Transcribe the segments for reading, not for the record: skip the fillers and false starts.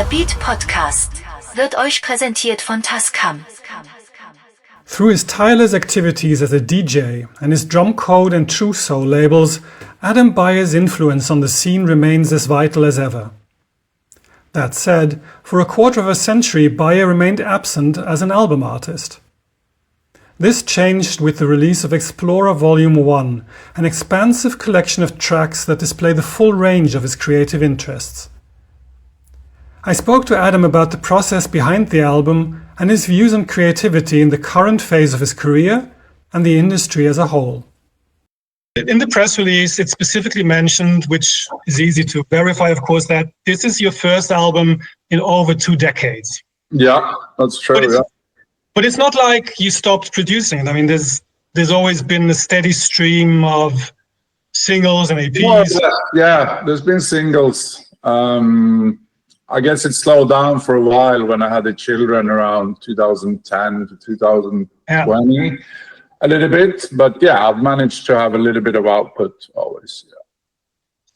Beat Podcast wird euch präsentiert von Tascam. Through his tireless activities as a DJ and his drum code and true soul labels, Adam Beyer's influence on the scene remains as vital as ever. That said, for a quarter of a century, Beyer remained absent as an album artist. This changed with the release of Explorer Volume 1, an expansive collection of tracks that display the full range of his creative interests. I spoke to Adam about the process behind the album and his views on creativity in the current phase of his career and the industry as a whole. In the press release, it specifically mentioned, which is easy to verify, of course, that this is your first album in over 2 decades. Yeah, that's true. But it's not like you stopped producing. I mean, there's always been a steady stream of singles and EPs. Well, yeah, there's been singles. I guess it slowed down for a while when I had the children around 2010 to 2020, a little bit. But yeah, I've managed to have a little bit of output always. Yeah.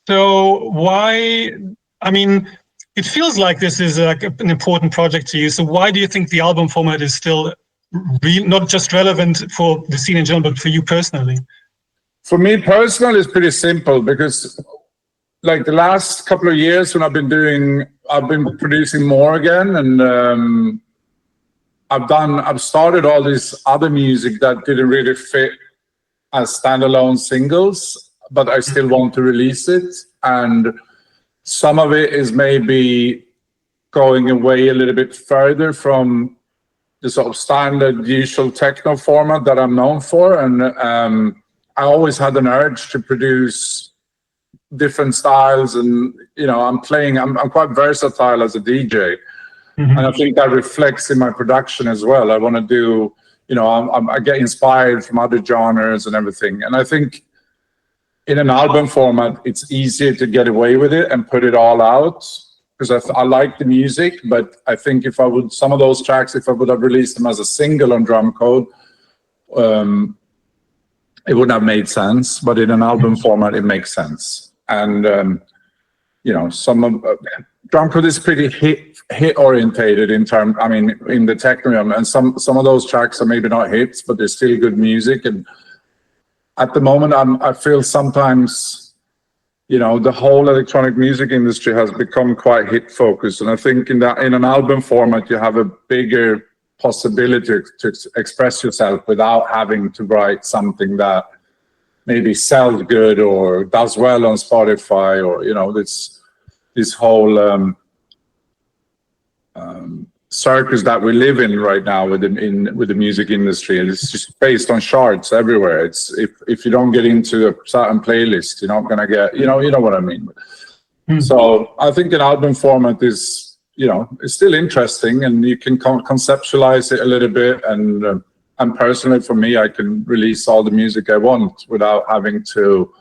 So why, I mean, it feels like this is an important project to you. So why do you think the album format is still not just relevant for the scene in general, but for you personally? For me personally, it's pretty simple because like the last couple of years when I've been producing more again, and I've started all this other music that didn't really fit as standalone singles, but I still want to release it. And some of it is maybe going away a little bit further from the sort of standard usual techno format that I'm known for. And I always had an urge to produce different styles, and I'm quite versatile as a DJ, and I think that reflects in my production as well. I want to do, I get inspired from other genres and everything, and I think in an album format it's easier to get away with it and put it all out because I like the music. But I think if I would have released them as a single on Drum Code, it wouldn't have made sense. But in an album format it makes sense. And some of Drum Code is pretty hit orientated in the techno, and some of those tracks are maybe not hits, but they're still good music. And at the moment, I feel sometimes, the whole electronic music industry has become quite hit focused, and I think in an album format you have a bigger possibility to express yourself without having to write something that maybe sells good or does well on Spotify, or this whole circus that we live in right now with the music industry, and it's just based on charts everywhere. It's if you don't get into a certain playlist, you're not gonna get you know what I mean. So I think an album format is it's still interesting, and you can conceptualize it a little bit, and personally, for me, I can release all the music I want without having to,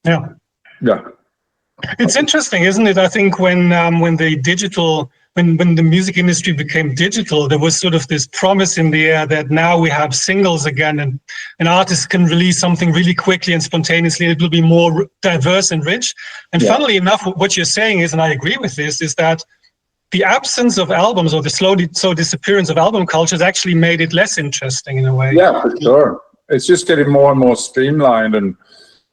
Yeah. It's interesting, isn't it? I think when the music industry became digital, there was sort of this promise in the air that now we have singles again, and an artist can release something really quickly and spontaneously. It will be more diverse and rich. And funnily enough, what you're saying is, and I agree with this, is that the absence of albums, or the slow disappearance of album culture, has actually made it less interesting in a way. Yeah, for sure. It's just getting more and more streamlined, and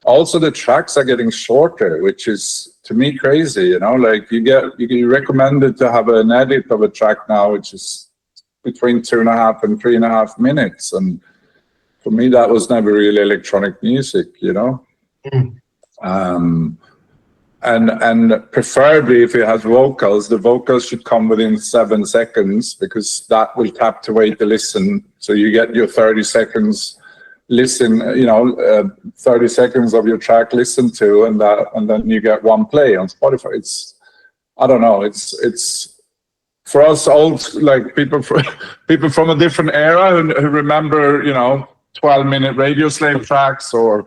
also the tracks are getting shorter, which is to me crazy. Like you recommended to have an edit of a track now, which is between 2.5 and 3.5 minutes, and for me that was never really electronic music. And preferably if it has vocals, the vocals should come within 7 seconds, because that will captivate the listen. So you get your 30 seconds listen, 30 seconds of your track listened to, and then you get one play on Spotify. I don't know. It's for us old, like people from a different era who remember, 12-minute Radio Slave tracks or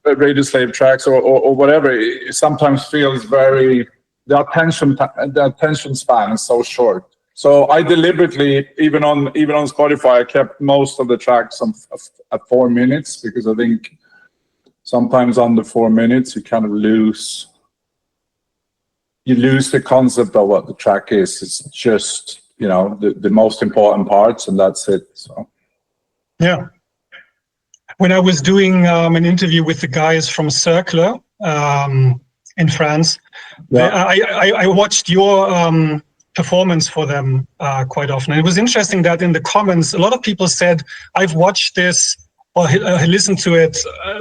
Radio Slave tracks or whatever. It sometimes feels the attention span is so short. So I deliberately, even on Spotify, I kept most of the tracks at 4 minutes, because I think sometimes under 4 minutes, you kind of lose the concept of what the track is. It's just, you know, the most important parts, and that's it. So Yeah. When I was doing an interview with the guys from Circular in France, I watched your performance for them quite often. And it was interesting that in the comments, a lot of people said, I've watched this or listened to it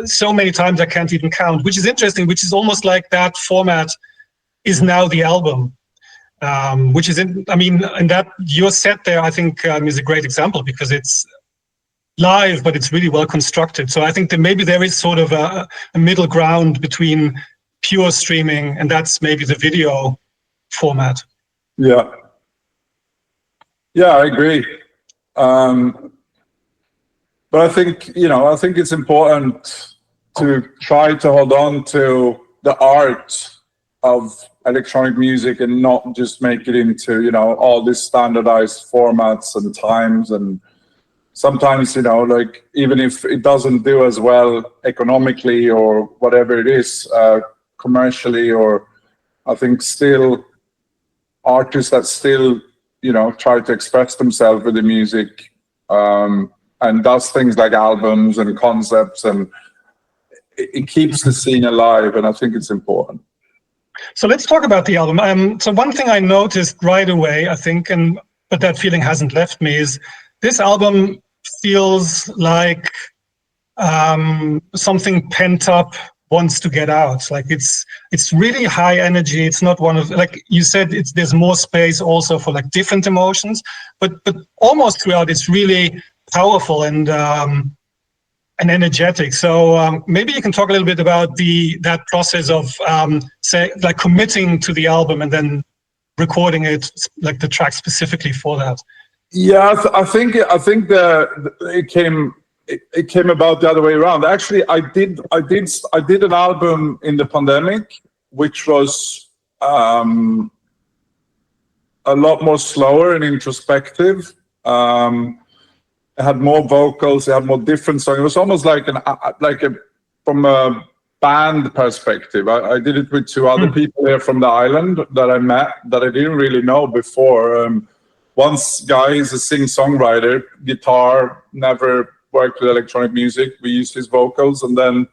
so many times I can't even count, which is interesting, which is almost like that format is now the album. Which is, and that your set there, I think, is a great example because it's live, but it's really well constructed. So I think that maybe there is sort of a middle ground between pure streaming and that's maybe the video format. Yeah, I agree. But I think, you know, I think it's important to try to hold on to the art of electronic music and not just make it into, you know, all these standardized formats and times. And sometimes, you know, like even if it doesn't do as well economically or whatever it is, commercially, or I think still artists that still, you know, try to express themselves with the music and does things like albums and concepts, and it keeps the scene alive, and I think it's important. So let's talk about the album. So one thing I noticed right away, I think, but that feeling hasn't left me, is this album feels like something pent up wants to get out. Like it's really high energy. It's not one of, like you said, there's more space also for like different emotions, but almost throughout it's really powerful and energetic. So maybe you can talk a little bit about that process of say like committing to the album and then recording it, like the track specifically for that. Yeah, I think it came about the other way around. Actually, I did an album in the pandemic, which was a lot more slower and introspective. It had more vocals, it had more different songs. It was almost like from a band perspective. I did it with two other people here from the island that I met that I didn't really know before. One guy is a singer-songwriter, guitar, never worked with electronic music. We used his vocals, and then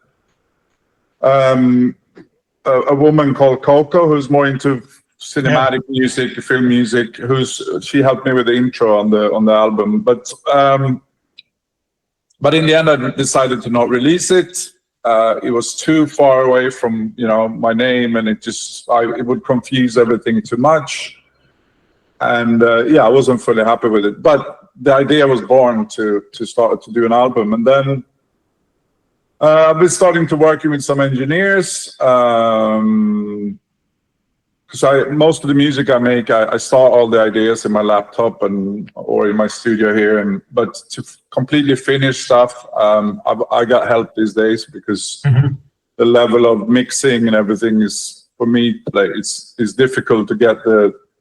a woman called Coco, who's more into cinematic music, film music. She helped me with the intro on the album. But in the end, I decided to not release it. It was too far away from, you know, my name, and it would confuse everything too much. And I wasn't fully happy with it. But the idea was born to start to do an album, and then I've been starting to working with some engineers. Because most of the music I make, I start all the ideas in my laptop or in my studio here, but to completely finish stuff, I got help these days because the level of mixing and everything is, for me, like it's difficult to get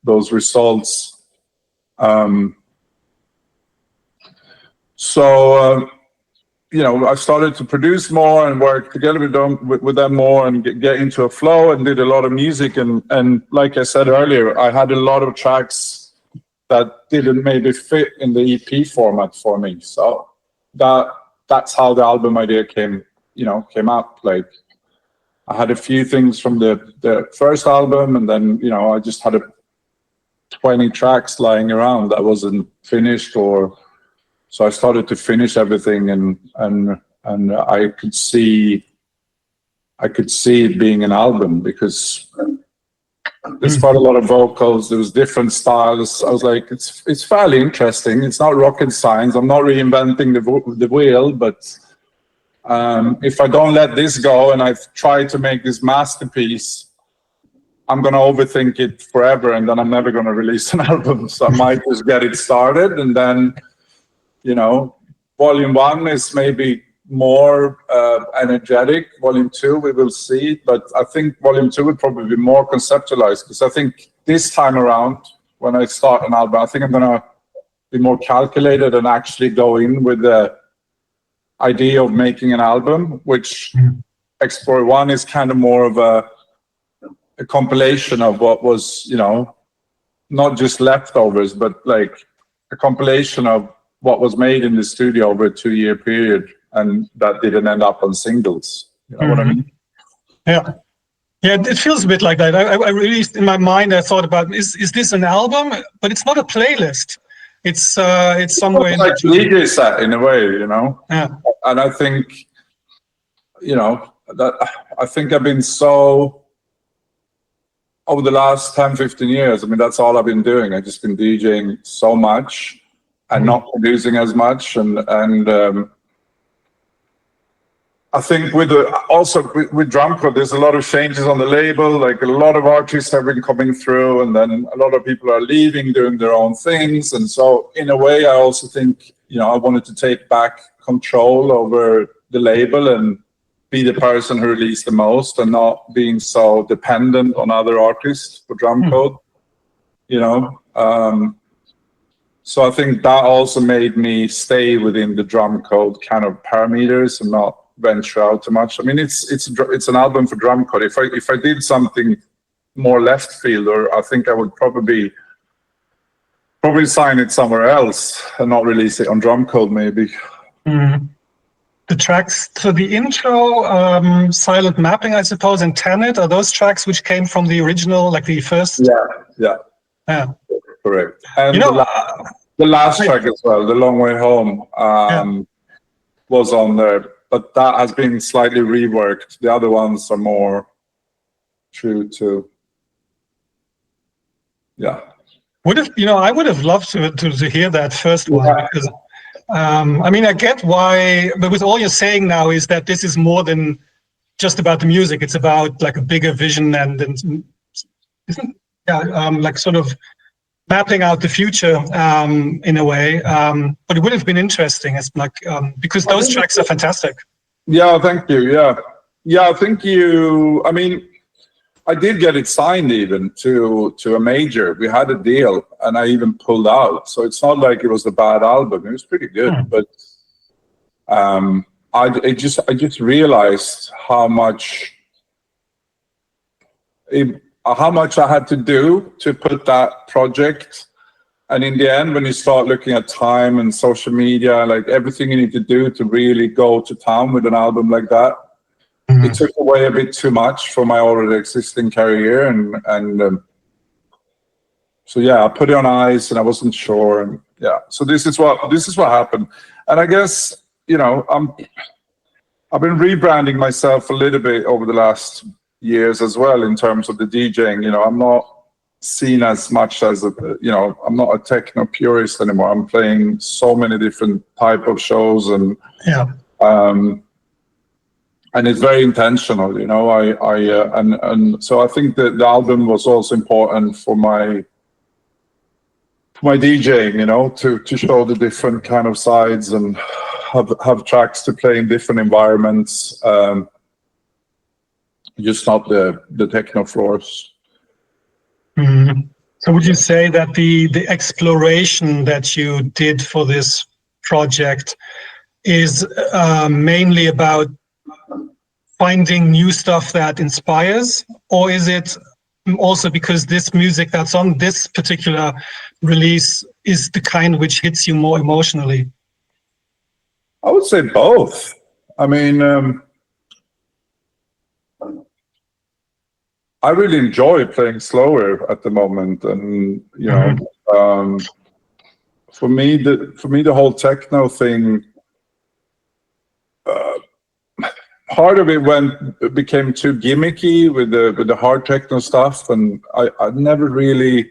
those results. You know, I started to produce more and work together with them more and get into a flow and did a lot of music. And like I said earlier, I had a lot of tracks that didn't maybe fit in the EP format for me. So that's how the album idea came up. Like I had a few things from the first album, and then, you know, I just had 20 tracks lying around that wasn't finished, so I started to finish everything, and I could see it being an album because there's quite a lot of vocals. There was different styles. I was like, it's fairly interesting. It's not rocket science. I'm not reinventing the wheel, but if I don't let this go and I try to make this masterpiece, I'm going to overthink it forever, and then I'm never going to release an album. So I might just get it started, and then, you know, volume 1 is maybe more energetic. Volume 2, we will see. But I think volume 2 will probably be more conceptualized, because I think this time around, when I start an album, I think I'm going to be more calculated and actually go in with the idea of making an album, which explore. One is kind of more of a compilation of what was, you know, not just leftovers, but like a compilation of what was made in the studio over a 2-year period, and that didn't end up on singles. You know what I mean? Yeah. Yeah, it feels a bit like that. I really, in my mind, I thought about, is this an album? But it's not a playlist. It's somewhere It's like DJ set in a way, you know? Yeah. And I think, you know, that I think I've been so, over the last 10, 15 years, I mean, that's all I've been doing. I've just been DJing so much and not producing as much. And I think with Drumcode, there's a lot of changes on the label. Like a lot of artists have been coming through, and then a lot of people are leaving, doing their own things. And so in a way, I also think, you know, I wanted to take back control over the label and be the person who released the most, and not being so dependent on other artists for Drumcode, you know. So I think that also made me stay within the Drumcode kind of parameters and not venture out too much. I mean, it's an album for Drumcode. If I did something more left field, or I think I would probably sign it somewhere else and not release it on Drumcode, maybe. The tracks for the intro, Silent Mapping, I suppose, and Tenet, are those tracks which came from the original, like the first? Yeah. Correct. And you know, the last track as well, The Long Way Home, was on there, but that has been slightly reworked. The other ones are more true to, I would have loved to hear that first one, because I mean, I get why, but with all you're saying now is that this is more than just about the music. It's about like a bigger vision and like sort of mapping out the future in a way. But it would have been interesting, as like because those tracks are fantastic. Yeah, thank you. Yeah, I think I mean, I did get it signed even to a major. We had a deal, and I even pulled out. So it's not like it was a bad album. It was pretty good, but I just realized how much I had to do to put that project. And in the end, when you start looking at time and social media, like everything you need to do to really go to town with an album like that, it took away a bit too much from my already existing career, and so yeah, I put it on ice, and I wasn't sure, and so this is what happened. And I guess, you know, I've been rebranding myself a little bit over the last years as well in terms of the DJing. You know, I'm not seen as much as I'm not a techno purist anymore. I'm playing so many different type of shows, and and it's very intentional, you know. And so I think that the album was also important for my DJing, you know, to show the different kind of sides and have tracks to play in different environments, just not the techno floors. So would you say that the exploration that you did for this project is mainly about finding new stuff that inspires, or is it also because this music that's on this particular release is the kind which hits you more emotionally? I would say both. I mean, I really enjoy playing slower at the moment, and you know, for me the whole techno thing, part of it became too gimmicky with the hard techno stuff, and I never really.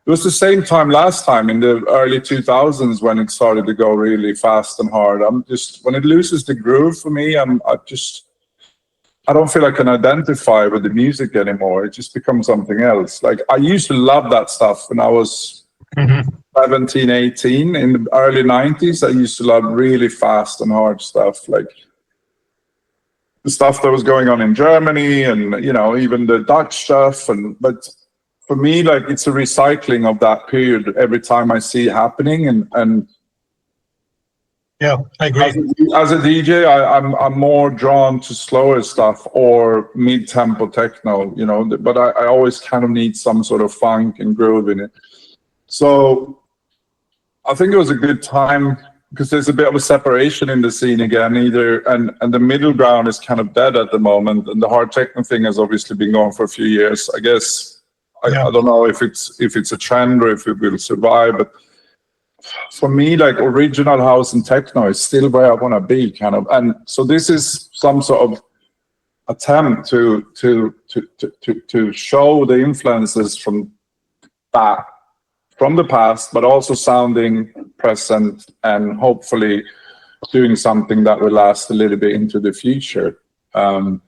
It was the same time last time in the early 2000s when it started to go really fast and hard. When it loses the groove for me, I don't feel I can identify with the music anymore. It just becomes something else. Like I used to love that stuff when I was 17, 18 in the early 90s. I used to love really fast and hard stuff, like the stuff that was going on in Germany, and you know, even the Dutch stuff. But for me, like, it's a recycling of that period every time I see it happening, and Yeah, I agree. As a DJ, I'm more drawn to slower stuff or mid-tempo techno, you know, but I always kind of need some sort of funk and groove in it. So I think it was a good time because there's a bit of a separation in the scene again, and the middle ground is kind of dead at the moment, and the hard techno thing has obviously been going for a few years. I guess I don't know if it's a trend or if it will survive, but for me, like original house and techno is still where I want to be, kind of. And so this is some sort of attempt to show the influences from the past, but also sounding present and hopefully doing something that will last a little bit into the future. And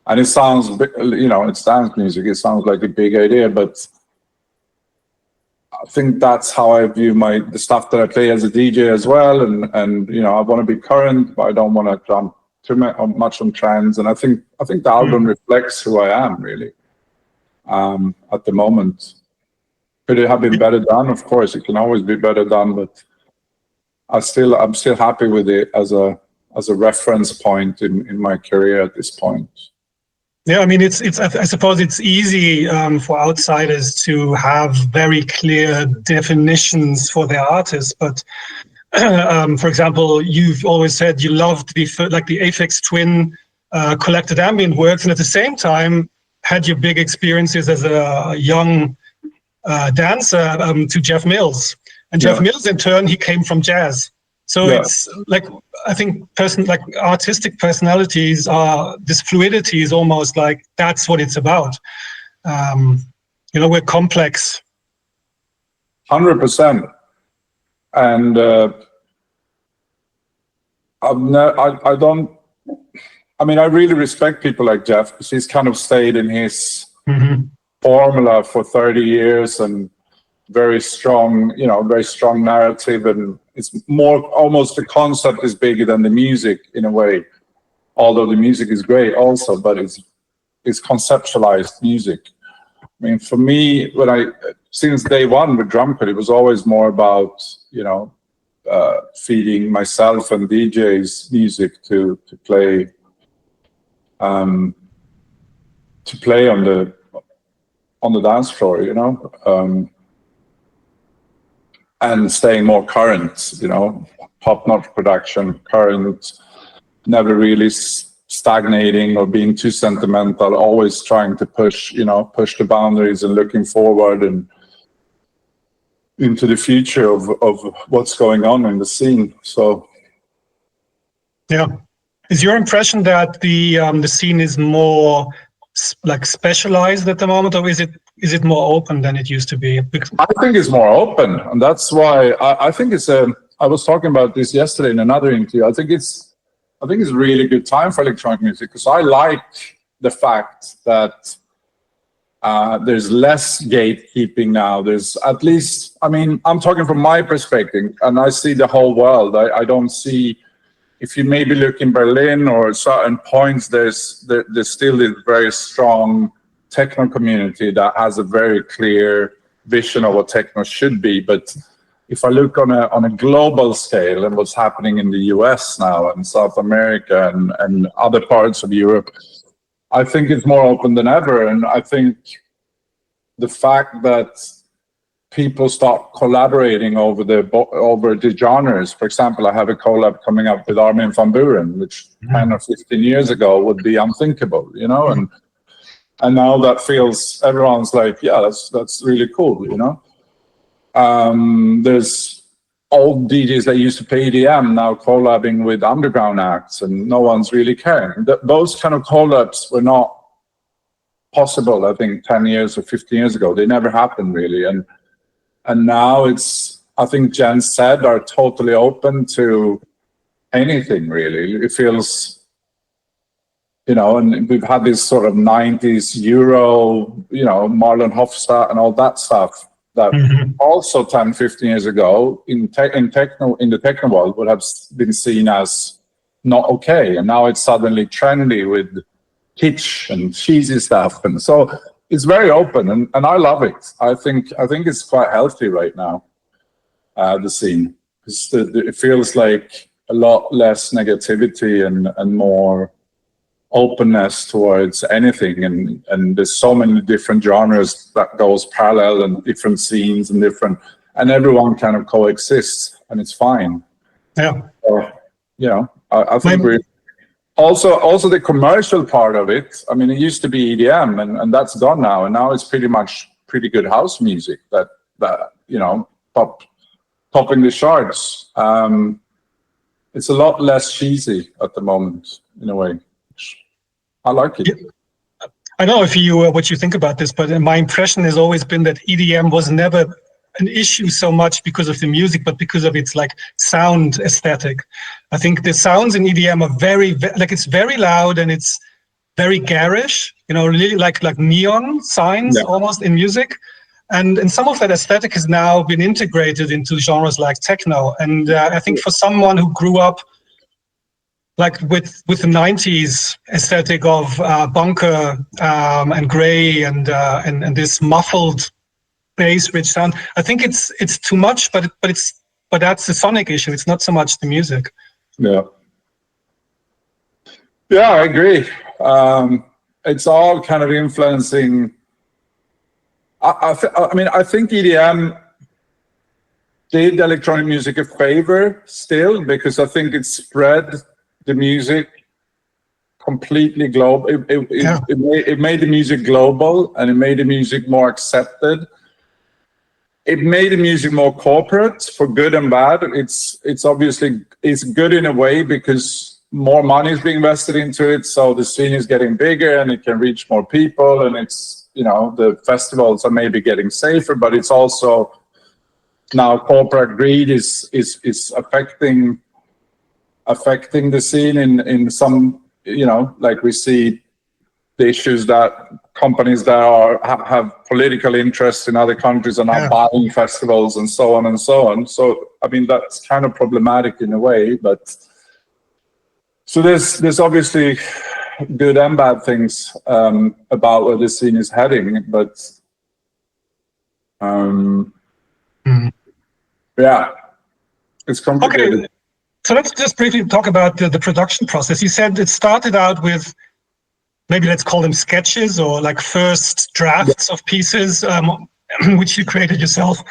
it sounds, you know, it's dance music. It sounds like a big idea, but I think that's how I view the stuff that I play as a DJ as well. And you know, I want to be current, but I don't want to jump too much on trends. And I think the album reflects who I am really at the moment. Could it have been better done? Of course, it can always be better done, but I'm still happy with it as a reference point in my career at this point. Yeah, I mean, I suppose it's easy for outsiders to have very clear definitions for their artists. But for example, you've always said you loved the Aphex Twin collected ambient works, and at the same time had your big experiences as a young dancer to Jeff Mills. And Jeff Mills, in turn, he came from jazz. So it's like, I think artistic personalities this fluidity is almost like that's what it's about. You know, we're complex. 100%. And I really respect people like Jeff because he's kind of stayed in his formula for 30 years and very strong narrative, and it's more almost the concept is bigger than the music in a way, although the music is great also, but it's conceptualized music. I mean, for me, since day one with Drumcut, it was always more about, you know, feeding myself and DJs music to play on the dance floor, you know. And staying more current, you know, top-notch production, current, never really stagnating or being too sentimental, always trying to push the boundaries and looking forward and into the future of what's going on in the scene. So, yeah. Is your impression that the scene is more like specialized at the moment, or is it more open than it used to be? I think it's more open, and that's why I think it's I was talking about this yesterday in another interview. I think it's a really good time for electronic music because I like the fact that there's less gatekeeping now. There's at least, I mean, I'm talking from my perspective, and I see the whole world. I don't see. If you maybe look in Berlin or certain points, there's still this very strong techno community that has a very clear vision of what techno should be. But if I look on a global scale and what's happening in the US now and South America and other parts of Europe, I think it's more open than ever. And I think the fact that people start collaborating over the genres. For example, I have a collab coming up with Armin van Buuren, which 10 or 15 years ago would be unthinkable, you know, and now that feels, everyone's like, yeah, that's really cool, you know. There's old DJs that used to play EDM now collabing with underground acts, and no one's really caring. Those kind of collabs were not possible, I think, 10 years or 15 years ago. They never happened really, and now I think Gen Z are totally open to anything really. It feels, you know, and we've had this sort of 90s Euro, you know, Marlon Hofstad and all that stuff that also 10, 15 years ago in the techno world would have been seen as not okay. And now it's suddenly trendy with kitsch and cheesy stuff. And so it's very open, and I love it. I think it's quite healthy right now, the scene. It feels like a lot less negativity and more openness towards anything, and there's so many different genres that goes parallel and different scenes and everyone kind of coexists, and it's fine. Yeah. So, I think we also the commercial part of it. I mean, it used to be EDM, and that's gone now, and now it's pretty good house music that topping the charts. It's a lot less cheesy at the moment, in a way. I like it. Yeah. I don't know if what you think about this, but my impression has always been that EDM was never an issue so much because of the music, but because of its like sound aesthetic. I think the sounds in EDM are very it's very loud and it's very garish, really like neon signs almost in music. And some of that aesthetic has now been integrated into genres like techno. And I think for someone who grew up like with the 90s aesthetic of bunker and grey and this muffled bass-rich sound, I think it's too much. But that's the sonic issue. It's not so much the music. Yeah, I agree. It's all kind of influencing. I think EDM did electronic music a favor still, because I think it spread the music completely global. It made the music global, and it made the music more accepted. It made the music more corporate, for good and bad. It's obviously good in a way because more money is being invested into it, so the scene is getting bigger and it can reach more people, and it's the festivals are maybe getting safer, but it's also now corporate greed is affecting the scene in some, like we see the issues that companies that have political interests in other countries are now buying festivals and so on and so on. So I mean, that's kind of problematic in a way, but so there's obviously good and bad things about where the scene is heading, but it's complicated. Okay, so let's just briefly talk about the production process. You said it started out with, maybe let's call them sketches or like first drafts of pieces, which you created yourself.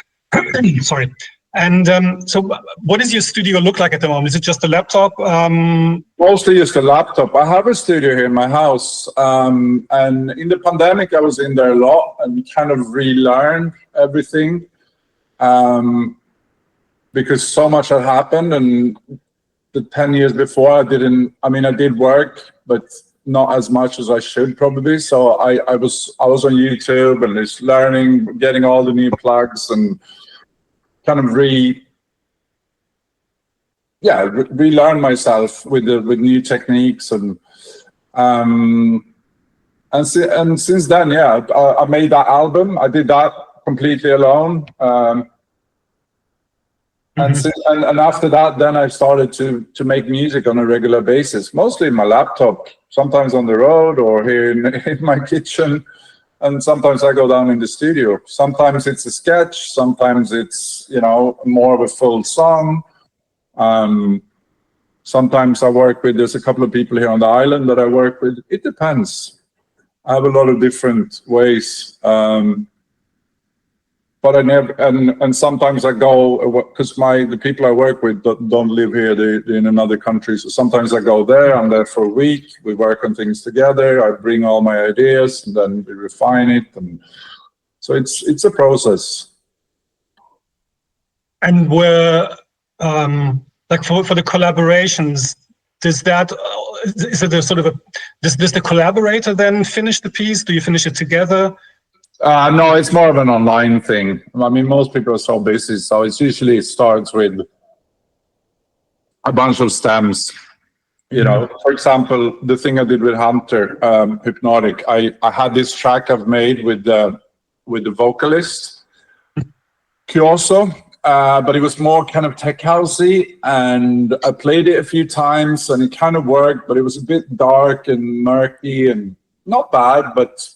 Sorry. And so what does your studio look like at the moment? Is it just a laptop? Mostly just a laptop. I have a studio here in my house. And in the pandemic, I was in there a lot and kind of relearned everything. Because so much had happened, and the 10 years before I did work, but not as much as I should probably. So I was on YouTube and just learning, getting all the new plugs and kind of relearn myself with new techniques and since then, I made that album. I did that completely alone. And after that, then I started to make music on a regular basis, mostly in my laptop, sometimes on the road or here in my kitchen. And sometimes I go down in the studio. Sometimes it's a sketch. Sometimes it's, more of a full song. Sometimes I work with, there's a couple of people here on the island that I work with. It depends. I have a lot of different ways. But I never, and sometimes I go, because the people I work with don't live here, they're in another country. So sometimes I go there, I'm there for a week, we work on things together, I bring all my ideas, and then we refine it. And so it's a process. And where, like for the collaborations, does the collaborator then finish the piece? Do you finish it together? No, it's more of an online thing. I mean, most people are so busy, so it starts with a bunch of stems. For example, the thing I did with Hunter, Hypnotic, I had this track I've made with the vocalist, Kyoso, but it was more kind of tech housey, and I played it a few times and it kind of worked, but it was a bit dark and murky and not bad, but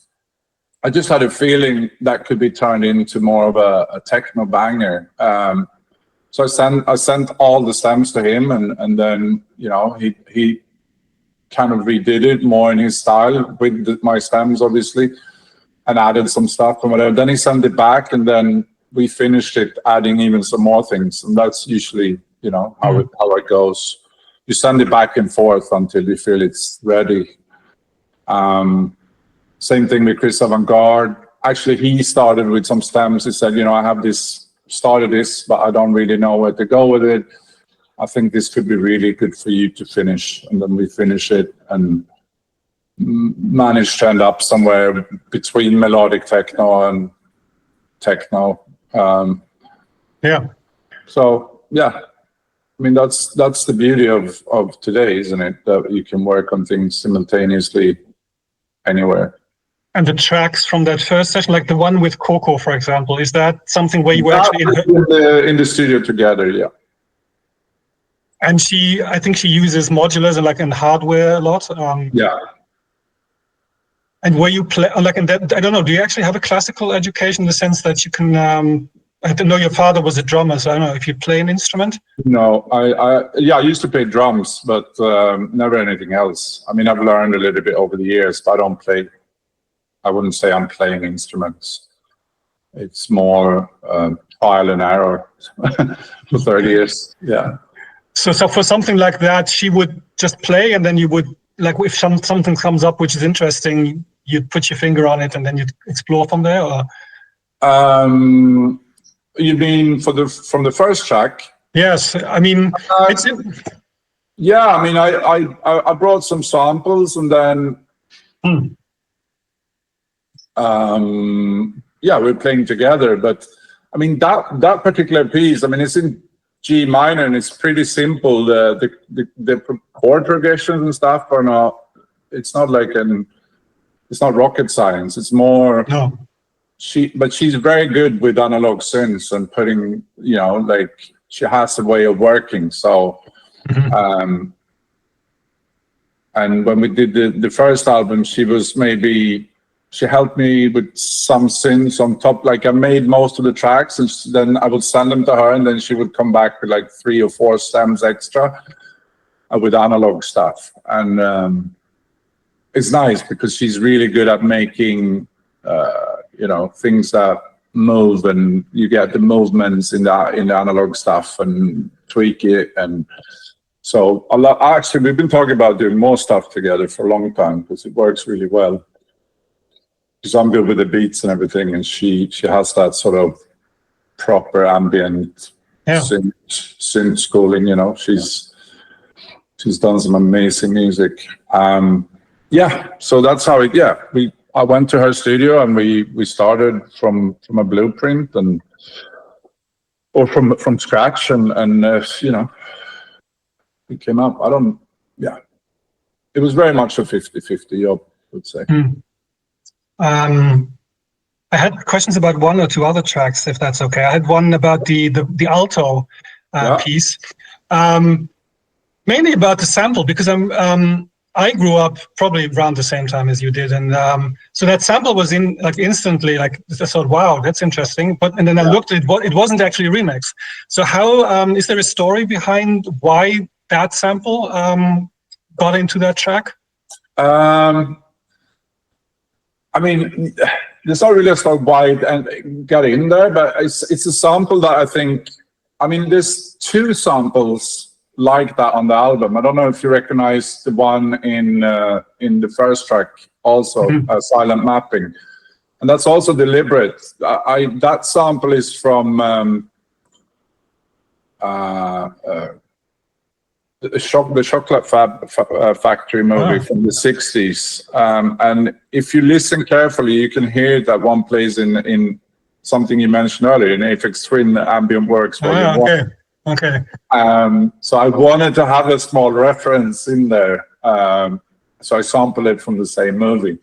I just had a feeling that could be turned into more of a techno banger. So I sent all the stems to him, and then he kind of redid it more in his style with my stems, obviously, and added some stuff and whatever. Then he sent it back, and then we finished it, adding even some more things. And that's usually how it goes. You send it back and forth until you feel it's ready. Same thing with Chris Avantgarde. Actually, he started with some stems. He said, I have started this, but I don't really know where to go with it. I think this could be really good for you to finish. And then we finish it and managed to end up somewhere between melodic techno and techno. So, yeah. I mean, that's the beauty of today, isn't it? That you can work on things simultaneously anywhere. And the tracks from that first session, like the one with Coco, for example, is that something where you were actually in the studio together? Yeah. And I think she uses modulars and hardware a lot. Yeah. And where you play, in that, I don't know, do you actually have a classical education in the sense that you can, I didn't know your father was a drummer, so I don't know if you play an instrument? No, I used to play drums, but never anything else. I mean, I've learned a little bit over the years, but I wouldn't say I'm playing instruments. It's more trial and error for 30 years. Yeah. So for something like that, she would just play, and then you would, like, if something comes up which is interesting, you'd put your finger on it and then you'd explore from there, or? You mean from the first track? Yes, I mean, yeah, I mean, I brought some samples, and then we're playing together. But I mean, that particular piece, I mean, it's in G minor, and it's pretty simple. The chord progressions and stuff are not. It's not it's not rocket science. It's more. No. But she's very good with analog synths and putting, she has a way of working. So, and when we did the first album, she helped me with some synths on top. Like, I made most of the tracks, and then I would send them to her, and then she would come back with like 3 or 4 stems extra with analog stuff. And it's nice because she's really good at making, things that move, and you get the movements in the analog stuff and tweak it. And so actually, we've been talking about doing more stuff together for a long time because it works really well. Because I'm good with the beats and everything, and she has that sort of proper ambient synth schooling. She's done some amazing music. So that's how I went to her studio, and we started from a blueprint or from scratch, and it came up. It was very much a 50-50 job, I would say. I had questions about 1 or 2 other tracks, if that's okay. I had one about the alto piece, mainly about the sample, because I grew up probably around the same time as you did, and so that sample was in instantly. I thought, wow, that's interesting. And then I looked at it; it wasn't actually a remix. So how is there a story behind why that sample got into that track? I mean, there's not really a story why it got in there, but it's a sample that I think. I mean, there's 2 samples like that on the album. I don't know if you recognize the one in the first track, also silent mapping, and that's also deliberate. That sample is from the Chocolate Factory movie from the 60s, and if you listen carefully, you can hear that one plays in something you mentioned earlier in Aphex Twin Ambient Works. Okay. So I wanted to have a small reference in there. So I sampled it from the same movie.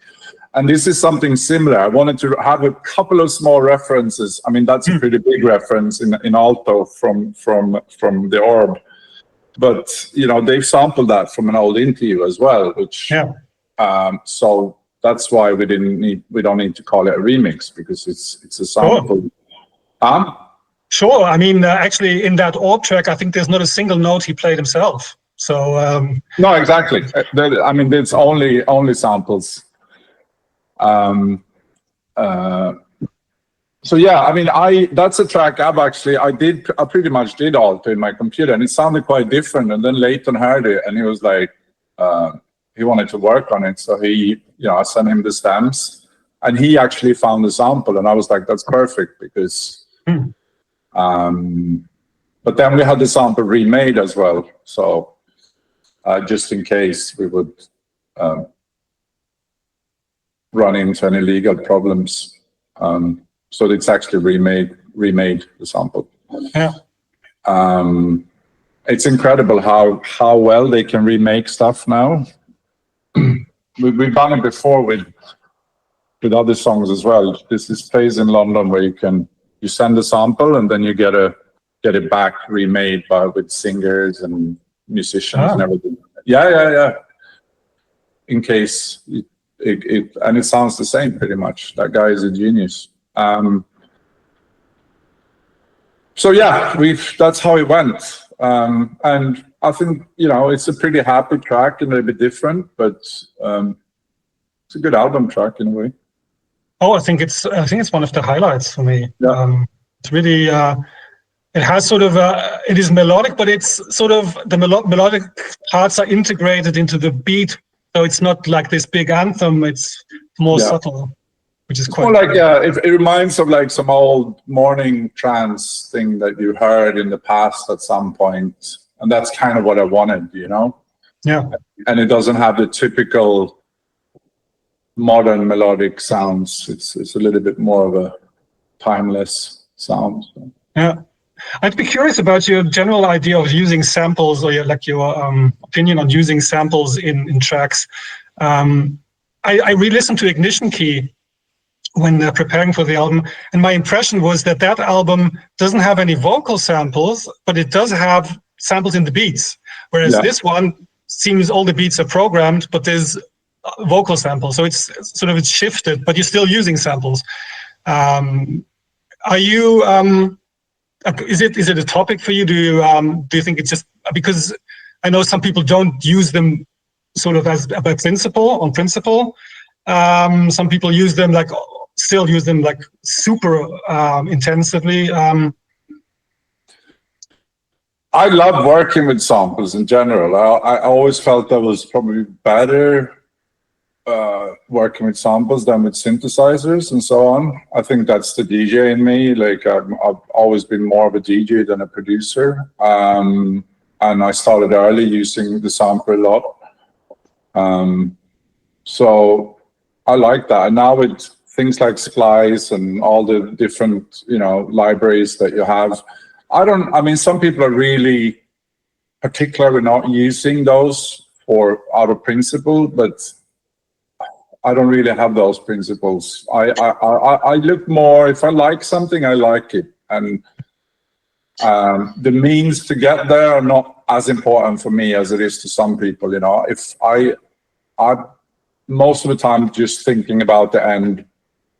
And this is something similar. I wanted to have a couple of small references. I mean, that's a pretty big reference in alto from the Orb. But, they've sampled that from an old interview as well, which, so that's why we don't need to call it a remix, because it's a sample. Sure. I mean, actually, in that orb track, I think there's not a single note he played himself. So no, exactly. I mean, it's only samples. So yeah, I mean, that's a track I pretty much did alter in my computer, and it sounded quite different. And then Leighton heard it, and he was like, he wanted to work on it. So I sent him the stems, and he actually found the sample, and I was like, that's perfect because. But then we had the sample remade as well, so just in case we would run into any legal problems. So it's actually remade the sample. Yeah. It's incredible how well they can remake stuff now. We've done it before with other songs as well. There's this place in London where you send a sample and then you get it back remade with singers and musicians and everything. Yeah. In case it sounds the same pretty much. That guy is a genius. So yeah, that's how it went. And I think, it's a pretty happy track and a bit different, but it's a good album track in a way. Oh, I think it's one of the highlights for me. Yeah. It's really, it has sort of, it is melodic, but it's sort of, the melodic parts are integrated into the beat. So it's not like this big anthem, it's more subtle, which is quite... More like, it reminds of like some old morning trance thing that you heard in the past at some point. And that's kind of what I wanted, Yeah. And it doesn't have the typical modern melodic sounds. It's a little bit more of a timeless sound. Yeah. I'd be curious about your general idea of using samples, or your opinion on using samples in tracks. I re-listened to Ignition Key when preparing for the album, and my impression was that album doesn't have any vocal samples, but it does have samples in the beats. Whereas this one seems all the beats are programmed, but there's vocal samples, so it's shifted, but you're still using samples. Are you? Is it a topic for you? Do you think it's just because I know some people don't use them sort of as by principle? Some people use them still use them super intensively. I love working with samples in general. I always felt that was probably better working with samples than with synthesizers and so on. I think that's the DJ in me. I've always been more of a DJ than a producer. And I started early using the sampler a lot. So I like that. And now with things like Splice and all the different, libraries that you have, some people are really particular with not using those out of principle, but I don't really have those principles. I look more, if I like something, I like it. And the means to get there are not as important for me as it is to some people. If I most of the time just thinking about the end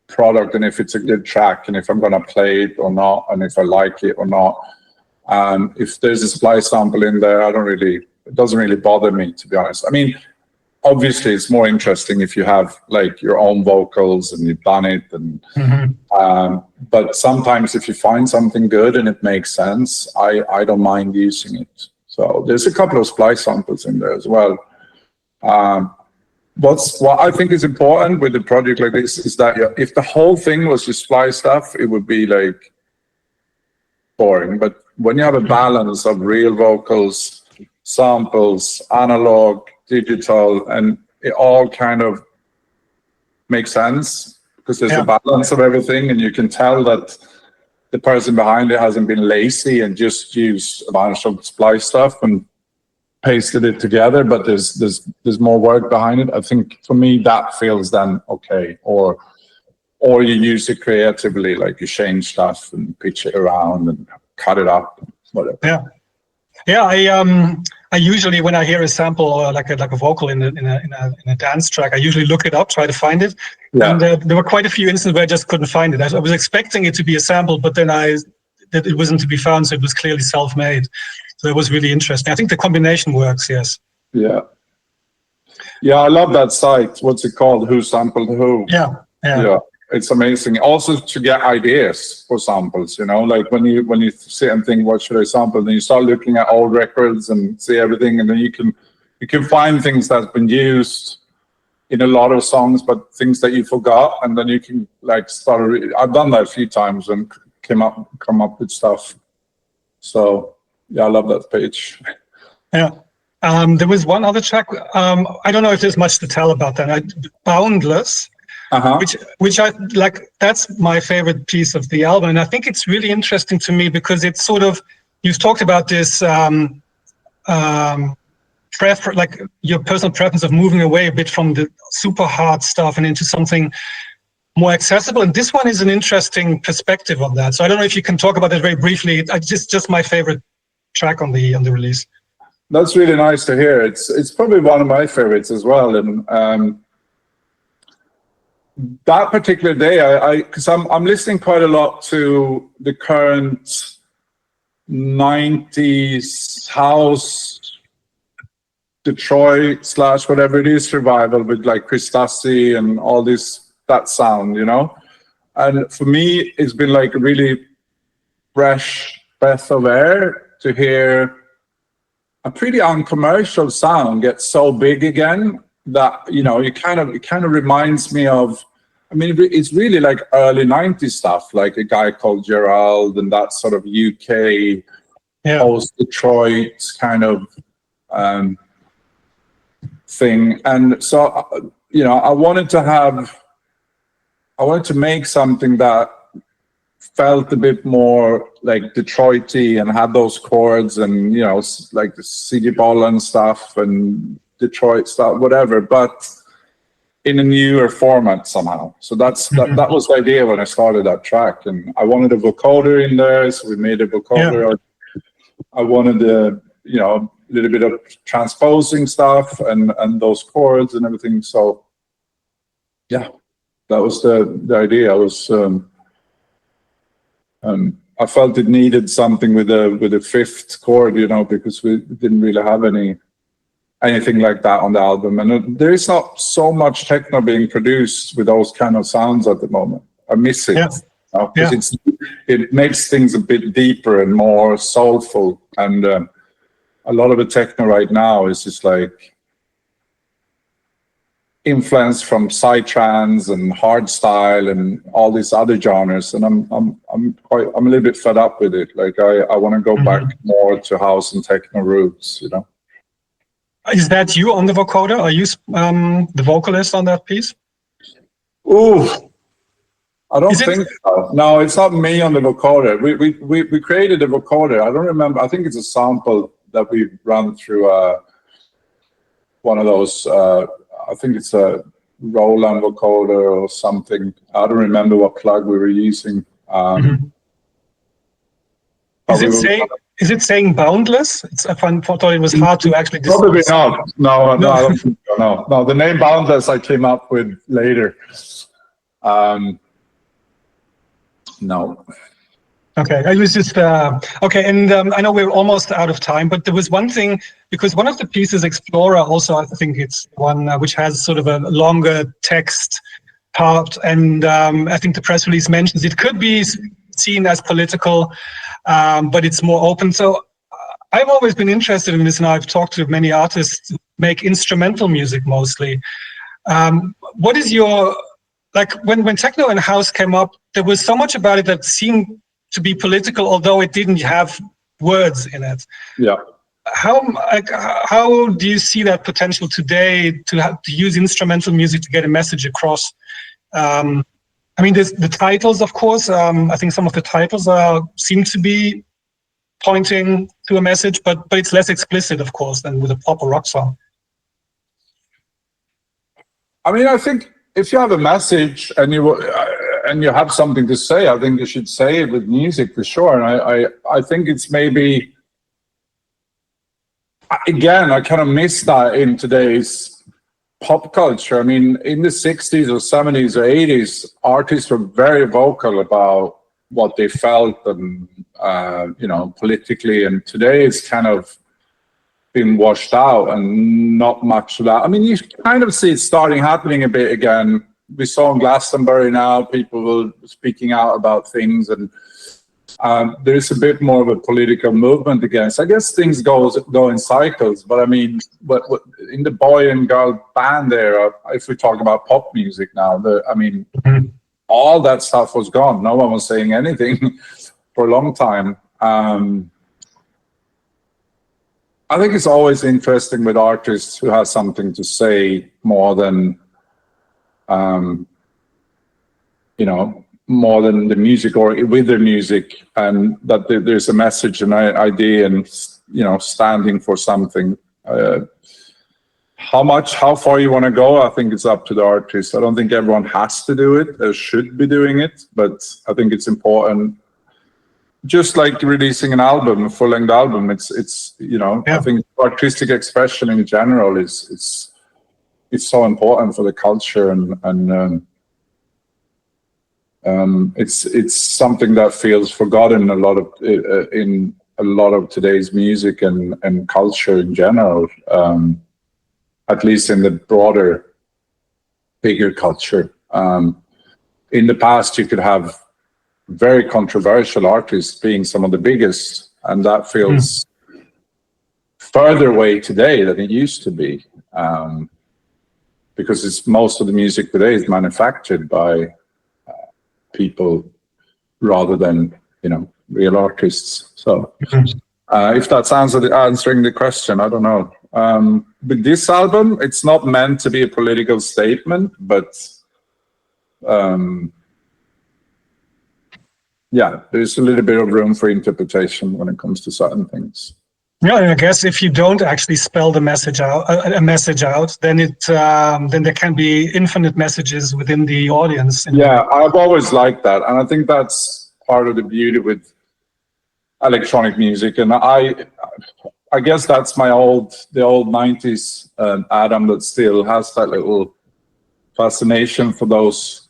product and if it's a good track and if I'm going to play it or not, and if I like it or not. If there's a Splice sample in there, it doesn't really bother me, to be honest. Obviously, it's more interesting if you have your own vocals and you've done it. And but sometimes if you find something good and it makes sense, I don't mind using it. So there's a couple of Splice samples in there as well. What I think is important with a project like this is that if the whole thing was just Splice stuff, it would be boring. But when you have a balance of real vocals, samples, analog, digital, and it all kind of makes sense because there's a balance of everything, and you can tell that the person behind it hasn't been lazy and just used a bunch of Splice stuff and pasted it together, but there's more work behind it. I think for me that feels then okay. Or you use it creatively, you change stuff and pitch it around and cut it up, whatever. I usually, when I hear a sample like a vocal in a dance track, I usually look it up, try to find it. Yeah. And there were quite a few instances where I just couldn't find it. I was expecting it to be a sample, but then that it wasn't to be found, so it was clearly self-made. So it was really interesting. I think the combination works, yes. Yeah. Yeah, I love that site. What's it called? Who sampled who? Yeah. It's amazing. Also to get ideas for samples, you know, like when you sit and think, what should I sample? Then you start looking at old records and see everything, and then you can find things that's been used in a lot of songs, but things that you forgot, and then you can like start. I've done that a few times and come up with stuff. So yeah, I love that page. Yeah. There was one other track. I don't know if there's much to tell about that. Boundless. Which I like. That's my favorite piece of the album, and I think it's really interesting to me because it's sort of, you've talked about this like your personal preference of moving away a bit from the super hard stuff and into something more accessible, and this one is an interesting perspective on that. So I don't know if you can talk about that very briefly. Just my favorite track on the release. That's really nice to hear. It's probably one of my favorites as well, and that particular day, because I'm listening quite a lot to the current 90s house, Detroit / whatever it is revival with like Chris Stassi and all this, that sound, you know. And for me, it's been like a really fresh breath of air to hear a pretty uncommercial sound get so big again that, you know, it kind of reminds me of, I mean, it's really like early 90s stuff, like a guy called Gerald and that sort of UK post-Detroit kind of thing. And so, you know, I wanted to make something that felt a bit more like Detroity and had those chords and, you know, like the CD Bolland stuff and Detroit stuff, whatever, but in a newer format somehow. So that was the idea when I started that track, and I wanted a vocoder in there, so we made a vocoder. I wanted a little bit of transposing stuff and those chords and everything. So yeah, that was the idea. I was I felt it needed something with a fifth chord, you know, because we didn't really have anything like that on the album, and there is not so much techno being produced with those kind of sounds at the moment. I miss it, because it makes things a bit deeper and more soulful, and a lot of the techno right now is just like influence from psytrance and hardstyle and all these other genres, and I'm a little bit fed up with it. Like I want to go back more to house and techno roots, you know. Is that you on the vocoder? Are you the vocalist on that piece? Ooh, I don't think so. No, it's not me on the vocoder. We created a vocoder. I don't remember. I think it's a sample that we run through one of those. I think it's a Roland vocoder or something. I don't remember what plug we were using. Is it saying boundless? I thought it was hard to actually discuss. Probably not. No, I don't think so. No, the name boundless I came up with later. No. Okay, it was just okay. And I know we're almost out of time, but there was one thing, because one of the pieces, Explorer, also I think it's one which has sort of a longer text part, and I think the press release mentions it could be seen as political, but it's more open. So I've always been interested in this, and I've talked to many artists who make instrumental music mostly. What is your, like, when techno and house came up, there was so much about it that seemed to be political, although it didn't have words in it. Yeah. How do you see that potential today to use instrumental music to get a message across? I mean, there's the titles, of course. I think some of the titles seem to be pointing to a message, but it's less explicit, of course, than with a pop or rock song. I mean, I think if you have a message and you have something to say, I think you should say it with music for sure. And I think it's maybe, again, I kind of miss that in today's pop culture. I mean, in the 60s or 70s or 80s, artists were very vocal about what they felt and you know, politically. And today it's kind of been washed out and not much of that. I mean, you kind of see it starting happening a bit again. We saw in Glastonbury now, people were speaking out about things, and there's a bit more of a political movement again. So I guess things go in cycles. But I mean, what in the boy and girl band era, if we talk about pop music now, I mean, all that stuff was gone. No one was saying anything for a long time. I think it's always interesting with artists who have something to say more than, you know, more than the music or with their music, and that there's a message and an idea and, you know, standing for something. How far you want to go, I think it's up to the artist. I don't think everyone has to do it or should be doing it, but I think it's important. Just like releasing an album, a full-length album, it's you know, I think artistic expression in general it's so important for the culture, and it's something that feels forgotten in a lot of today's music and culture in general, at least in the broader, bigger culture. In the past, you could have very controversial artists being some of the biggest, and that feels further away today than it used to be, because most of the music today is manufactured by people rather than, you know, real artists. So if that's answering the question, I don't know. With this album, it's not meant to be a political statement, but yeah, there's a little bit of room for interpretation when it comes to certain things. Yeah, and I guess if you don't actually spell the message out, then then there can be infinite messages within the audience. Yeah, I've always liked that, and I think that's part of the beauty with electronic music. And I guess that's the old '90s Adam that still has that little fascination for those,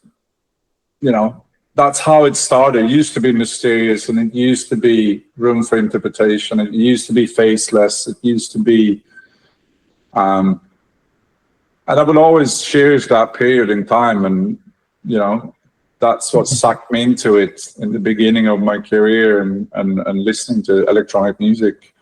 you know. That's how it started. It used to be mysterious, and it used to be room for interpretation. It used to be faceless. It used to be, and I will always cherish that period in time. And, you know, that's what sucked me into it in the beginning of my career and listening to electronic music.